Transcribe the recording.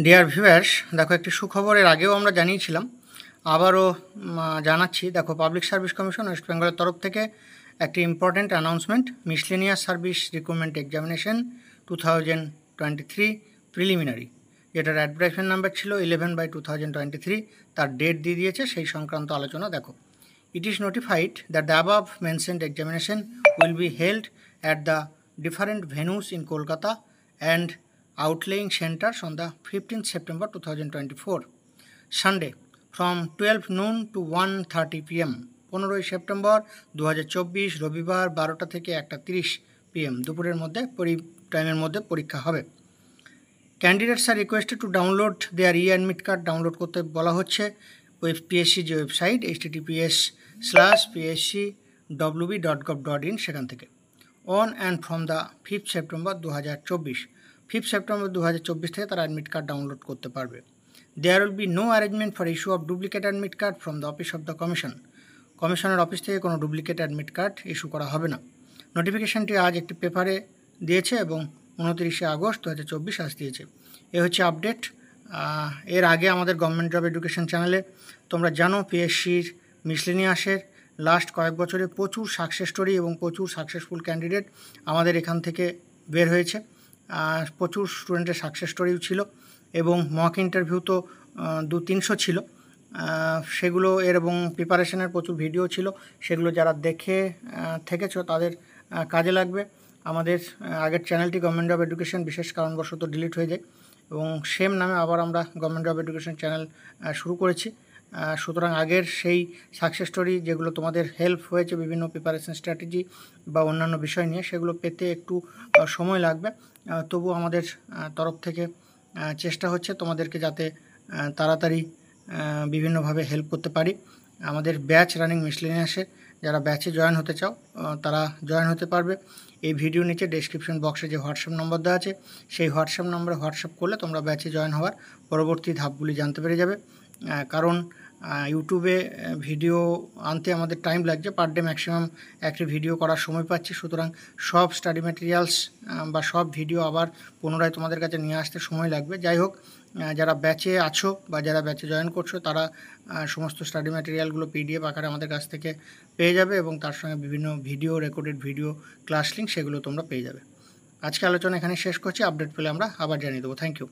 Dear viewers, দেখো একটি সুখবরের আগেও আমরা জানিয়েছিলাম, আবারও জানাচ্ছি। দেখো, পাবলিক সার্ভিস কমিশন ওয়েস্ট বেঙ্গলের তরফ থেকে একটি important announcement, miscellaneous service recruitment examination 2023 preliminary, যেটার অ্যাডভার্টাইজমেন্ট নাম্বার ছিল 11/2023, তার ডেট দিয়ে দিয়েছে। সেই সংক্রান্ত আলোচনা দেখো। It is notified that the above mentioned examination will be held at the different venues in Kolkata and outlying centers on the 15th September 2024, Sunday from 12 noon to 1:30 p.m. 15 September 2024 রবিবার 12টা থেকে 1:30 p.m. দুপুরের মধ্যে টাইমের মধ্যে পরীক্ষা হবে। Candidates are requested to download their admit card download করতে বলা হচ্ছে পিএসসি যে ওয়েবসাইট https://pscwb.gov.in সেখান থেকে on and from the 5th September 2024, 5 September 2024 থেকে তারা অ্যাডমিট কার্ড ডাউনলোড করতে পারবে। There will be no arrangement for issue of duplicate admit card from the office of the commission. কমিশনের অফিস থেকে কোনো ডুপ্লিকেট অ্যাডমিট কার্ড ইস্যু করা হবে না। নোটিফিকেশানটি আজ একটি পেপারে দিয়েছে এবং 29 আগস্ট 2024 আজ দিয়েছে। এ হচ্ছে আপডেট। এর আগে আমাদের গভর্নমেন্ট জব এডুকেশন চ্যানেলে তোমরা জানো পিএসসির মিসলেনিয়াসের লাস্ট কয়েক বছরে প্রচুর সাকসেস স্টোরি এবং প্রচুর সাকসেসফুল ক্যান্ডিডেট আমাদের এখান থেকে বের হয়েছে। প্রচুর স্টুডেন্টের সাকসেস স্টোরিও ছিল এবং মক ইন্টারভিউ তো 200-300 ছিল সেগুলো এবং প্রিপারেশনের প্রচুর ভিডিও ছিল। সেগুলো যারা দেখে থেকেছো তাদের কাজে লাগবে। আমাদের আগের চ্যানেলটি গভর্নমেন্ট জব এডুকেশন বিশেষ কারণবশত ডিলিট হয়ে যায় এবং সেম নামে আবার আমরা গভর্নমেন্ট জব এডুকেশন চ্যানেল শুরু করেছি। সুতরাং আগের সেই সাকসেস স্টোরি যেগুলো তোমাদের হেল্প হয়েছে বিভিন্ন প্রিপারেশন স্ট্র্যাটেজি বা অন্যান্য বিষয় নিয়ে, সেগুলো পেতে একটু সময় লাগবে। তবু আমাদের তরফ থেকে চেষ্টা হচ্ছে তোমাদেরকে যাতে তাড়াতাড়ি বিভিন্নভাবে হেল্প করতে পারি। আমাদের ব্যাচ রানিং মিসলেনিয়াসে যারা ব্যাচে জয়েন হতে চাও তারা জয়েন হতে পারবে। এই ভিডিও নিচে ডেসক্রিপশন বক্সে যে হোয়াটসঅ্যাপ নম্বর দেওয়া আছে সেই হোয়াটসঅ্যাপ নম্বরে হোয়াটসঅ্যাপ করলে তোমরা ব্যাচে জয়েন হওয়ার পরবর্তী ধাপগুলি জানতে পেরে যাবে। কারণ ইউটিউবে ভিডিও আনতে আমাদের টাইম লাগছে, পার ডে ম্যাক্সিমাম একটি ভিডিও করার সময় পাচ্ছি। সুতরাং সব স্টাডি ম্যাটেরিয়ালস বা সব ভিডিও আবার পুনরায় তোমাদের কাছে নিয়ে আসতে সময় লাগবে। যাই হোক, যারা ব্যাচে আছো বা যারা ব্যাচে জয়েন করছো তারা সমস্ত স্টাডি ম্যাটেরিয়ালগুলো পিডিএফ আকারে আমাদের কাছ থেকে পেয়ে যাবে এবং তার সঙ্গে বিভিন্ন video, recorded video, class link সেগুলো তোমরা পেয়ে যাবে। আজকে আলোচনা এখানে শেষ করছি। আপডেট পেলে আমরা আবার জানিয়ে দেবো। Thank you.